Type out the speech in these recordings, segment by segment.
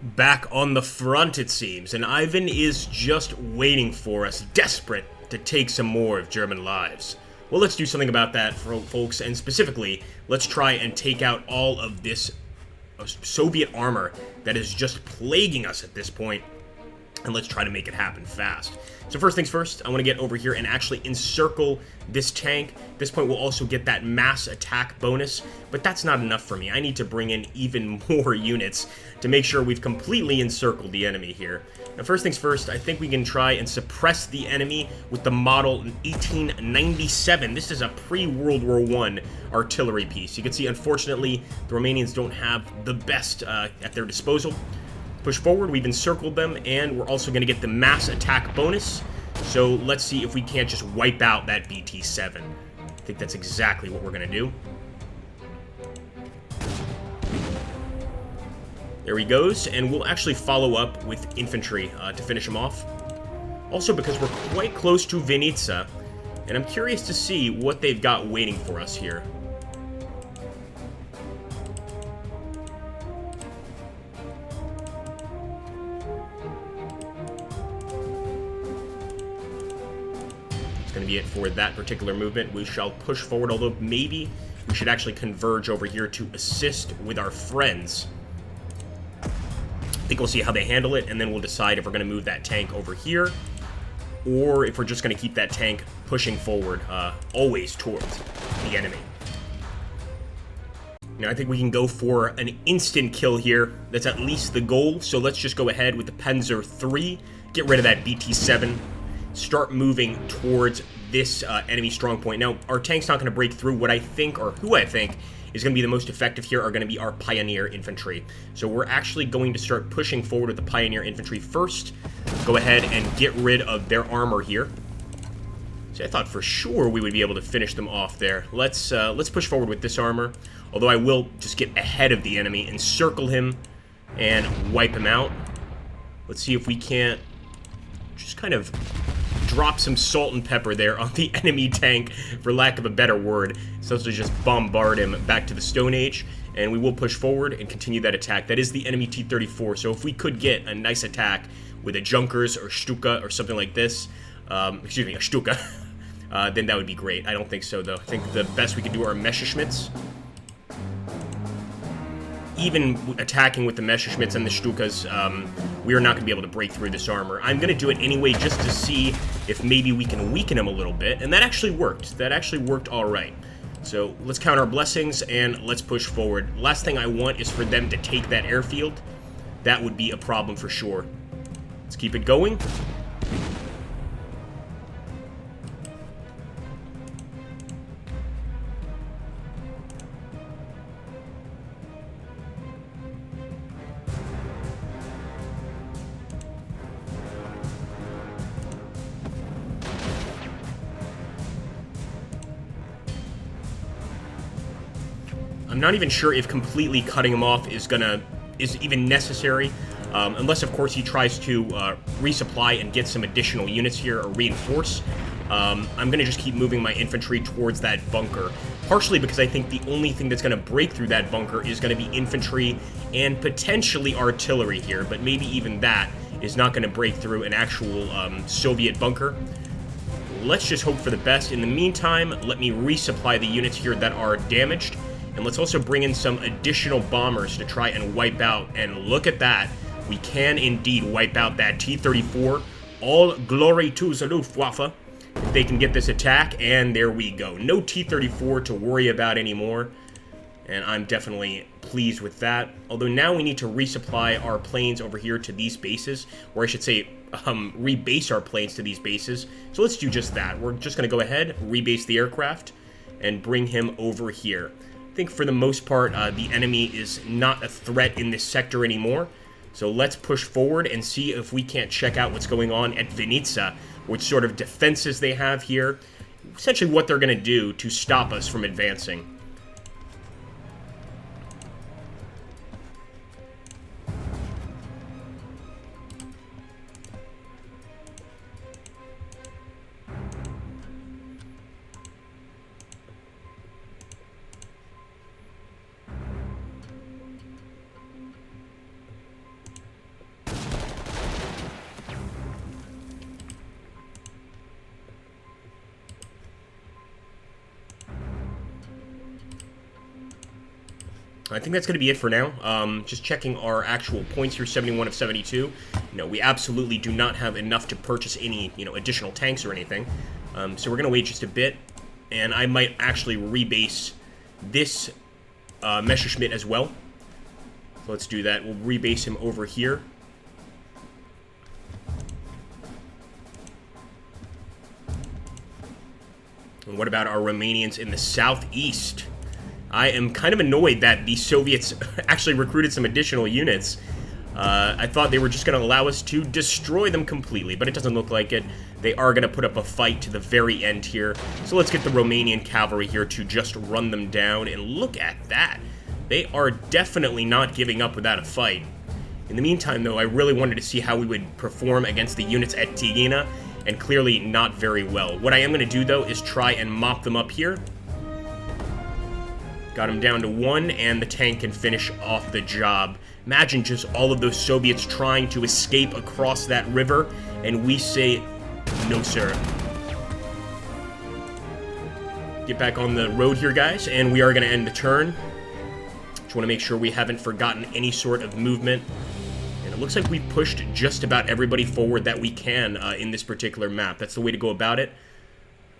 Back on the front, it seems, and Ivan is just waiting for us, desperate to take some more of German lives. Well, let's do something about that, folks, and specifically, let's try and take out all of this Soviet armor that is just plaguing us at this point, and let's try to make it happen fast. So first things first, I want to get over here and actually encircle this tank. At this point, we'll also get that mass attack bonus, but that's not enough for me. I need to bring in even more units to make sure we've completely encircled the enemy here. Now, first things first, I think we can try and suppress the enemy with the model 1897. This is a pre-World War I artillery piece. You can see, unfortunately, the Romanians don't have the best at their disposal. Push forward, we've encircled them, and we're also going to get the mass attack bonus. So let's see if we can't just wipe out that BT-7. I think that's exactly what we're going to do. There he goes, and we'll actually follow up with infantry to finish him off. Also, because we're quite close to Vinnitsa, and I'm curious to see what they've got waiting for us here. Going to be it for that particular movement. We shall push forward, although maybe we should actually converge over here to assist with our friends. I think we'll see how they handle it, and then we'll decide if we're going to move that tank over here, or if we're just going to keep that tank pushing forward, always towards the enemy. Now, I think we can go for an instant kill here. That's at least the goal, so let's just go ahead with the Panzer 3, get rid of that BT-7, start moving towards this enemy strong point. Now, our tank's not going to break through. What I think, or who I think, is going to be the most effective here are going to be our Pioneer Infantry. So we're actually going to start pushing forward with the Pioneer Infantry first. Go ahead and get rid of their armor here. See, I thought for sure we would be able to finish them off there. Let's push forward with this armor. Although I will just get ahead of the enemy, encircle him, and wipe him out. Let's see if we can't just kind of drop some salt and pepper there on the enemy tank, for lack of a better word, so to just bombard him back to the Stone Age, and we will push forward and continue that attack. That is the enemy T-34, so if we could get a nice attack with a Junkers or Stuka or something like this, excuse me, a Stuka, then that would be great. I don't think so, though. I think the best we could do are Messerschmitts. Even attacking with the Messerschmitts and the Stukas, we are not going to be able to break through this armor. I'm going to do it anyway just to see if maybe we can weaken him a little bit, and that actually worked. That actually worked all right. So let's count our blessings, and let's push forward. Last thing I want is for them to take that airfield. That would be a problem for sure. Let's keep it going. I'm not even sure if completely cutting him off is even necessary, unless of course he tries to resupply and get some additional units here or reinforce. I'm gonna just keep moving my infantry towards that bunker, partially because I think the only thing that's gonna break through that bunker is gonna be infantry and potentially artillery here, but maybe even that is not gonna break through an actual Soviet bunker. Let's just hope for the best. In the meantime, let me resupply the units here that are damaged. And let's also bring in some additional bombers to try and wipe out. And look at that. We can indeed wipe out that T-34. All glory to the Luftwaffe if they can get this attack. And there we go. No T-34 to worry about anymore. And I'm definitely pleased with that. Although now we need to resupply our planes over here to these bases. Or I should say, rebase our planes to these bases. So let's do just that. We're just going to go ahead, rebase the aircraft, and bring him over here. I think for the most part, the enemy is not a threat in this sector anymore. So let's push forward and see if we can't check out what's going on at Vinnitsa, which sort of defenses they have here. Essentially what they're going to do to stop us from advancing. I think that's going to be it for now. Just checking our actual points here, 71 of 72. We absolutely do not have enough to purchase any, additional tanks or anything. So we're going to wait just a bit, and I might actually rebase this Messerschmitt as well. So let's do that. We'll rebase him over here. And what about our Romanians in the southeast? I am kind of annoyed that the Soviets actually recruited some additional units. I thought they were just going to allow us to destroy them completely, but it doesn't look like it. They are going to put up a fight to the very end here. So let's get the Romanian cavalry here to just run them down, and look at that. They are definitely not giving up without a fight. In the meantime, though, I really wanted to see how we would perform against the units at Tighina, and clearly not very well. What I am going to do, though, is try and mop them up here. Got him down to 1, and the tank can finish off the job. Imagine just all of those Soviets trying to escape across that river, and we say, no, sir. Get back on the road here, guys, and we are going to end the turn. Just want to make sure we haven't forgotten any sort of movement. And it looks like we've pushed just about everybody forward that we can in this particular map. That's the way to go about it.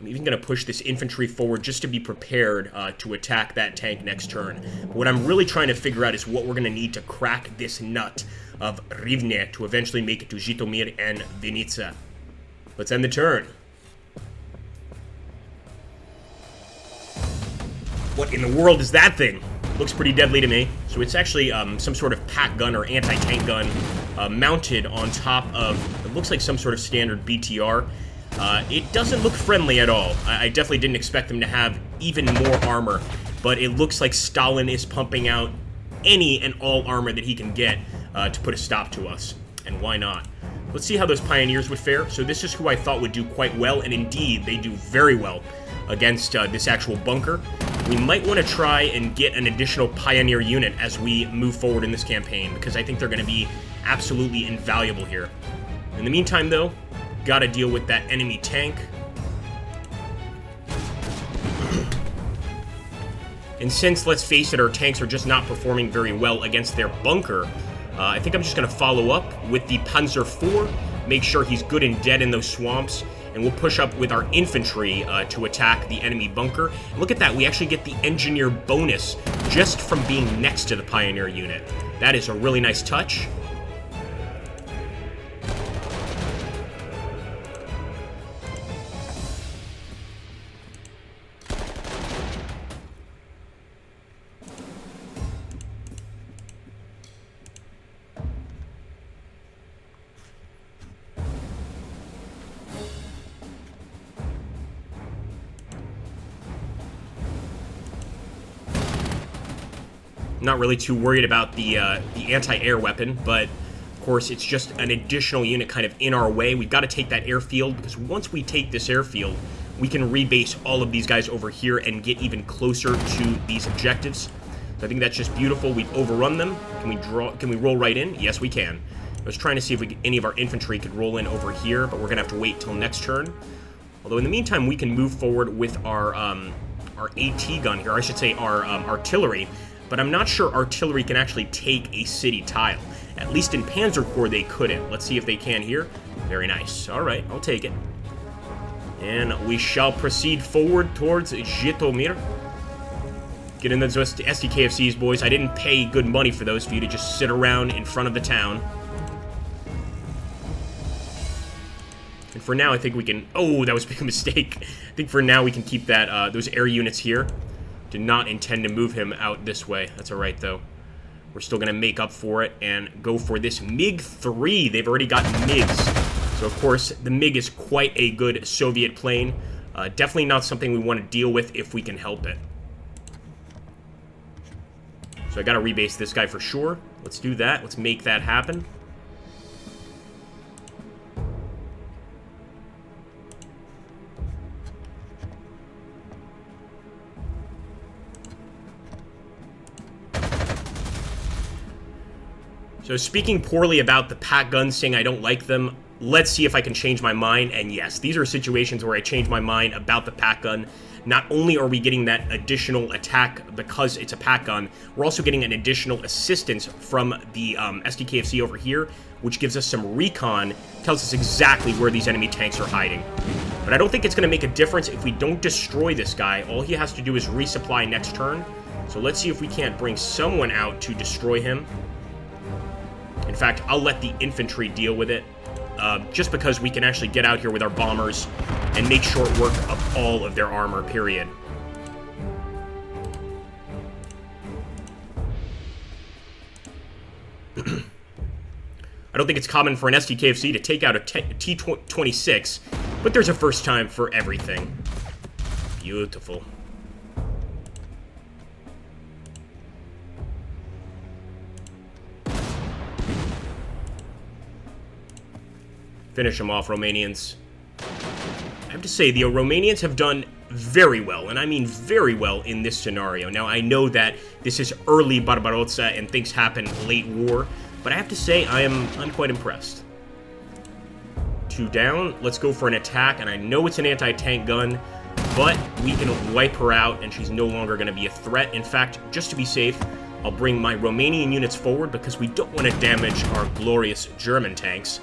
I'm even going to push this infantry forward just to be prepared to attack that tank next turn. But what I'm really trying to figure out is what we're going to need to crack this nut of Rivne to eventually make it to Zhytomyr and Vinnitsa. Let's end the turn. What in the world is that thing? Looks pretty deadly to me. So it's actually some sort of pack gun or anti-tank gun mounted on top of, it looks like some sort of standard BTR. It doesn't look friendly at all. I definitely didn't expect them to have even more armor, but it looks like Stalin is pumping out any and all armor that he can get to put a stop to us. And why not? Let's see how those pioneers would fare. So this is who I thought would do quite well, and indeed, they do very well against this actual bunker. We might want to try and get an additional pioneer unit as we move forward in this campaign, because I think they're going to be absolutely invaluable here. In the meantime, though, gotta deal with that enemy tank. And since, let's face it, our tanks are just not performing very well against their bunker, I think I'm just gonna follow up with the Panzer IV, make sure he's good and dead in those swamps, and we'll push up with our infantry to attack the enemy bunker. And look at that, we actually get the engineer bonus just from being next to the pioneer unit. That is a really nice touch. Not really too worried about the anti-air weapon, but of course it's just an additional unit kind of in our way. We've got to take that airfield, because once we take this airfield, we can rebase all of these guys over here and get even closer to these objectives. So I think that's just beautiful. We've overrun them. Can we roll right in? Yes, we can. I was trying to see if any of our infantry could roll in over here, but we're gonna have to wait till next turn. Although in the meantime, we can move forward with our AT gun here. I should say our artillery. But I'm not sure artillery can actually take a city tile. At least in Panzer Corps they couldn't. Let's see if they can here. Very nice. All right, I'll take it. And we shall proceed forward towards Zhytomyr. Get in those SDKFCs, boys. I didn't pay good money for those for you to just sit around in front of the town. And for now, I think we can... Oh, that was a big mistake. I think for now we can keep that those air units here. Did not intend to move him out this way. That's all right, though. We're still going to make up for it and go for this MiG-3. They've already got MiGs. So, of course, the MiG is quite a good Soviet plane. Definitely not something we want to deal with if we can help it. So I got to rebase this guy for sure. Let's do that. Let's make that happen. So speaking poorly about the pack guns, saying I don't like them, let's see if I can change my mind. And yes, these are situations where I change my mind about the pack gun. Not only are we getting that additional attack because it's a pack gun, we're also getting an additional assistance from the SDKFC over here, which gives us some recon, tells us exactly where these enemy tanks are hiding. But I don't think it's going to make a difference if we don't destroy this guy. All he has to do is resupply next turn. So let's see if we can't bring someone out to destroy him. In fact, I'll let the infantry deal with it, just because we can actually get out here with our bombers and make short work of all of their armor, period. I don't think it's common for an SDKFC to take out a T-26, but there's a first time for everything. Beautiful. Finish them off, Romanians. I have to say, the Romanians have done very well, and I mean very well in this scenario. Now, I know that this is early Barbarossa and things happen late war, but I have to say I'm quite impressed. 2 down. Let's go for an attack, and I know it's an anti-tank gun, but we can wipe her out, and she's no longer going to be a threat. In fact, just to be safe, I'll bring my Romanian units forward because we don't want to damage our glorious German tanks.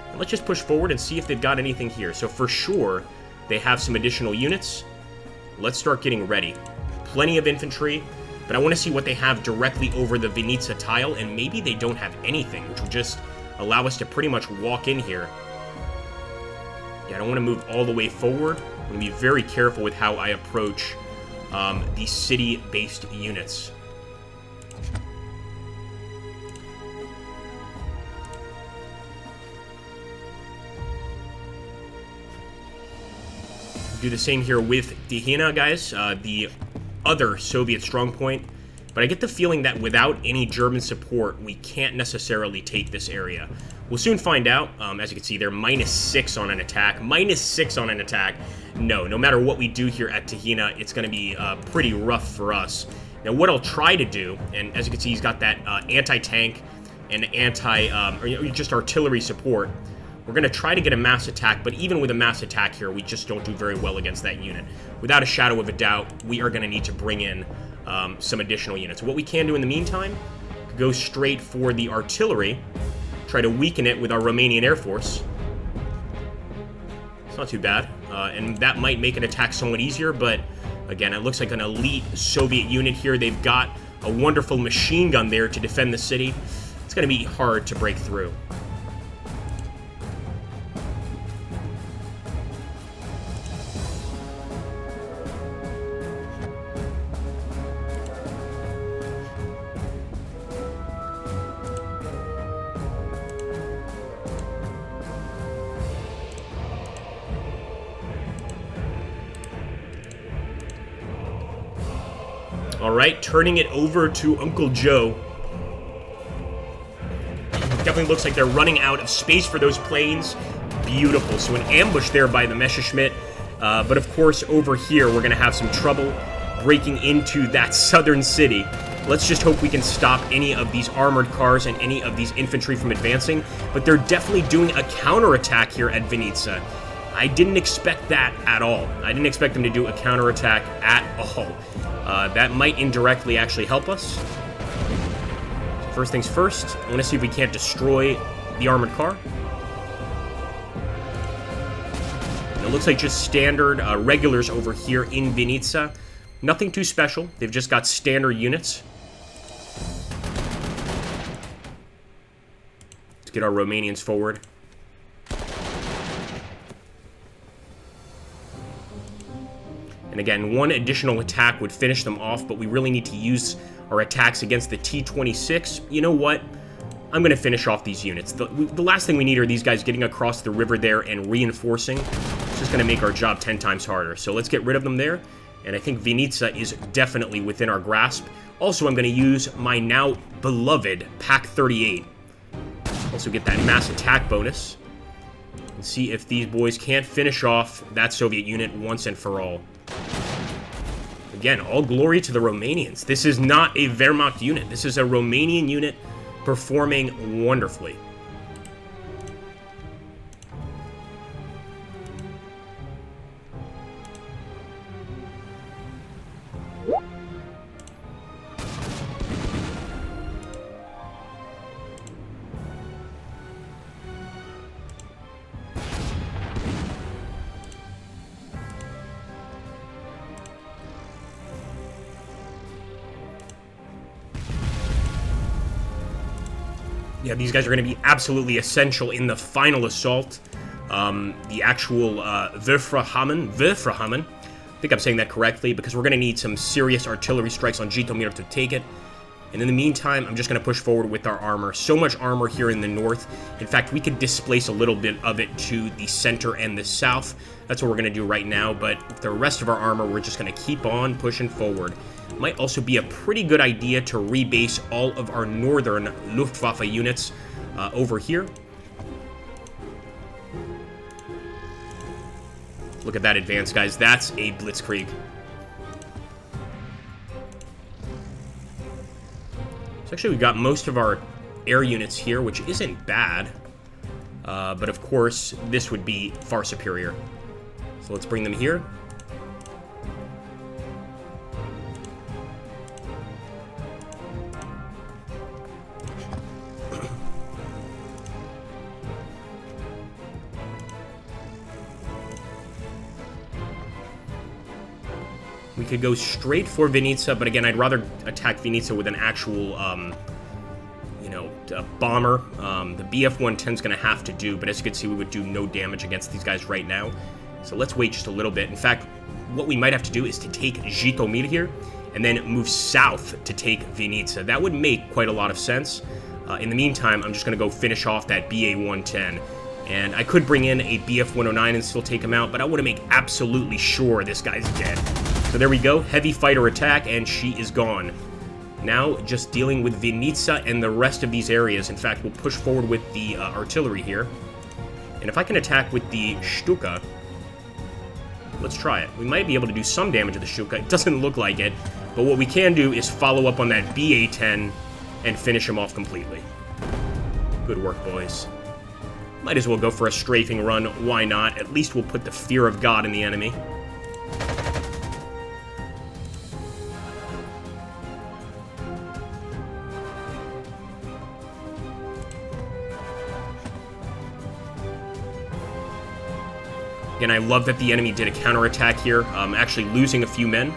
And let's just push forward and see if they've got anything here. So for sure, they have some additional units. Let's start getting ready. Plenty of infantry, but I want to see what they have directly over the Vinnitsa tile, and maybe they don't have anything, which would just allow us to pretty much walk in here. Yeah, I don't want to move all the way forward. I'm going to be very careful with how I approach these city-based units. Do the same here with Vinnitsa, guys, the other Soviet strongpoint. But I get the feeling that without any German support, we can't necessarily take this area. We'll soon find out. As you can see, they're -6 on an attack. -6 on an attack. No matter what we do here at Vinnitsa, it's going to be pretty rough for us. Now, what I'll try to do, and as you can see, he's got that anti-tank and or just artillery support. We're going to try to get a mass attack, but even with a mass attack here, we just don't do very well against that unit. Without a shadow of a doubt, we are going to need to bring in some additional units. What we can do in the meantime, go straight for the artillery, try to weaken it with our Romanian Air Force. It's not too bad, and that might make an attack somewhat easier, but again, it looks like an elite Soviet unit here. They've got a wonderful machine gun there to defend the city. It's going to be hard to break through. Alright, turning it over to Uncle Joe. Definitely looks like they're running out of space for those planes. Beautiful. So an ambush there by the Messerschmitt. But of course, over here, we're going to have some trouble breaking into that southern city. Let's just hope we can stop any of these armored cars and any of these infantry from advancing. But they're definitely doing a counterattack here at Vinnitsa. I didn't expect that at all. I didn't expect them to do a counterattack at all. That might indirectly actually help us. First things first, I want to see if we can't destroy the armored car. And it looks like just standard regulars over here in Vinnitsa. Nothing too special. They've just got standard units. Let's get our Romanians forward. And again, one additional attack would finish them off, but we really need to use our attacks against the T-26. You know what? I'm going to finish off these units. The last thing we need are these guys getting across the river there and reinforcing. It's just going to make our job 10 times harder. So let's get rid of them there. And I think Vinnitsa is definitely within our grasp. Also, I'm going to use my now beloved Pak-38. Also get that mass attack bonus. And see if these boys can't finish off that Soviet unit once and for all. Again, all glory to the Romanians. This is not a Wehrmacht unit. This is a Romanian unit performing wonderfully. Yeah, these guys are going to be absolutely essential in the final assault. The actual Wölfrahammen. I think I'm saying that correctly, because we're going to need some serious artillery strikes on Zhytomyr to take it. And in the meantime, I'm just going to push forward with our armor. So much armor here in the north. In fact, we could displace a little bit of it to the center and the south. That's what we're going to do right now. But the rest of our armor, we're just going to keep on pushing forward. Might also be a pretty good idea to rebase all of our northern Luftwaffe units over here. Look at that advance, guys. That's a blitzkrieg. So actually, we got most of our air units here, which isn't bad. But of course, this would be far superior. So let's bring them here. We could go straight for Vinnitsa, but again, I'd rather attack Vinnitsa with an actual, a bomber. The BF-110 is going to have to do, but as you can see, we would do no damage against these guys right now. So let's wait just a little bit. In fact, what we might have to do is to take Zhytomyr here, and then move south to take Vinnitsa. That would make quite a lot of sense. In the meantime, I'm just going to go finish off that BA-110. And I could bring in a BF-109 and still take him out, but I want to make absolutely sure this guy's dead. So there we go, heavy fighter attack, and she is gone. Now, just dealing with Vinnitsa and the rest of these areas. In fact, we'll push forward with the artillery here. And if I can attack with the Stuka, let's try it. We might be able to do some damage to the Stuka. It doesn't look like it, but what we can do is follow up on that BA-10 and finish him off completely. Good work, boys. Might as well go for a strafing run. Why not? At least we'll put the fear of God in the enemy. Again, I love that the enemy did a counterattack here, actually losing a few men.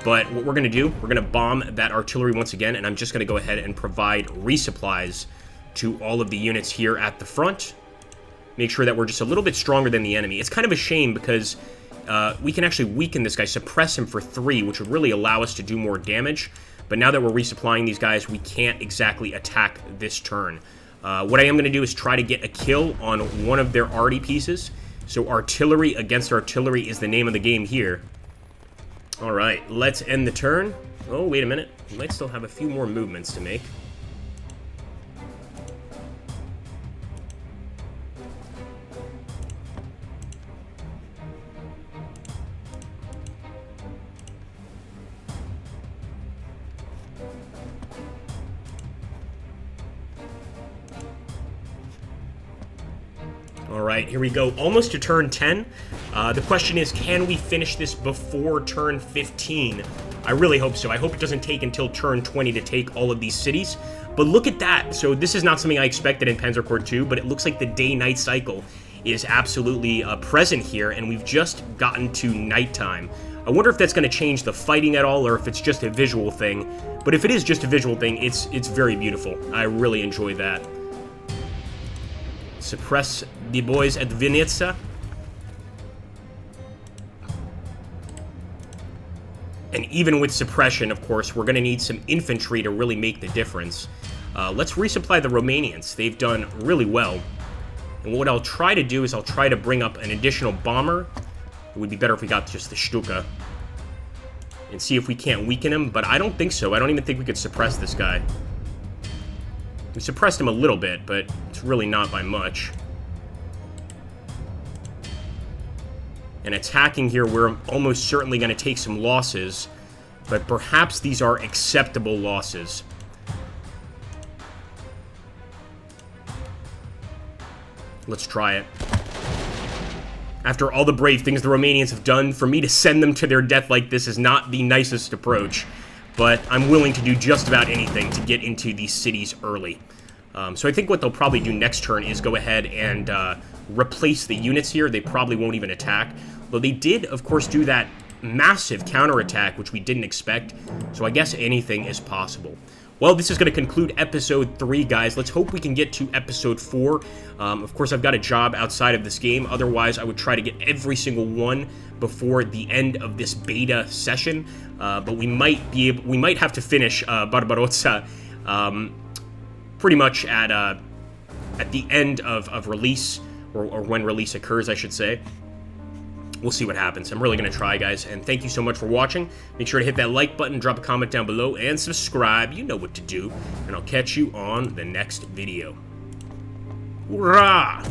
But what we're going to do, we're going to bomb that artillery once again, and I'm just going to go ahead and provide resupplies to all of the units here at the front. Make sure that we're just a little bit stronger than the enemy. It's kind of a shame because we can actually weaken this guy, suppress him for 3, which would really allow us to do more damage. But now that we're resupplying these guys, we can't exactly attack this turn. What I am going to do is try to get a kill on one of their arty pieces. So artillery against artillery is the name of the game here. Alright, let's end the turn. Oh, wait a minute. We might still have a few more movements to make. Alright, here we go. Almost to turn 10. The question is, can we finish this before turn 15? I really hope so. I hope it doesn't take until turn 20 to take all of these cities. But look at that. So this is not something I expected in Panzer Corps 2, but it looks like the day-night cycle is absolutely present here, and we've just gotten to nighttime. I wonder if that's going to change the fighting at all, or if it's just a visual thing. But if it is just a visual thing, it's very beautiful. I really enjoy that. Suppress the boys at Vinnitsa. And even with suppression, of course, we're going to need some infantry to really make the difference. Let's resupply the Romanians. They've done really well. And what I'll try to do is I'll try to bring up an additional bomber. It would be better if we got just the Stuka. And see if we can't weaken him, but I don't think so. I don't even think we could suppress this guy. We suppressed him a little bit, but it's really not by much. And attacking here, we're almost certainly going to take some losses, but perhaps these are acceptable losses. Let's try it. After all the brave things the Romanians have done, for me to send them to their death like this is not the nicest approach. But I'm willing to do just about anything to get into these cities early. So I think what they'll probably do next turn is go ahead and replace the units here. They probably won't even attack. Though they did, of course, do that massive counterattack, which we didn't expect. So I guess anything is possible. Well, this is going to conclude episode 3, guys. Let's hope we can get to episode 4. Of course, I've got a job outside of this game. Otherwise, I would try to get every single one before the end of this beta session. But we might have to finish Barbarossa pretty much at the end of release, or when release occurs, I should say. We'll see what happens. I'm really going to try, guys, and thank you so much for watching. Make sure to hit that like button, drop a comment down below, and subscribe. You know what to do, and I'll catch you on the next video. Hoorah!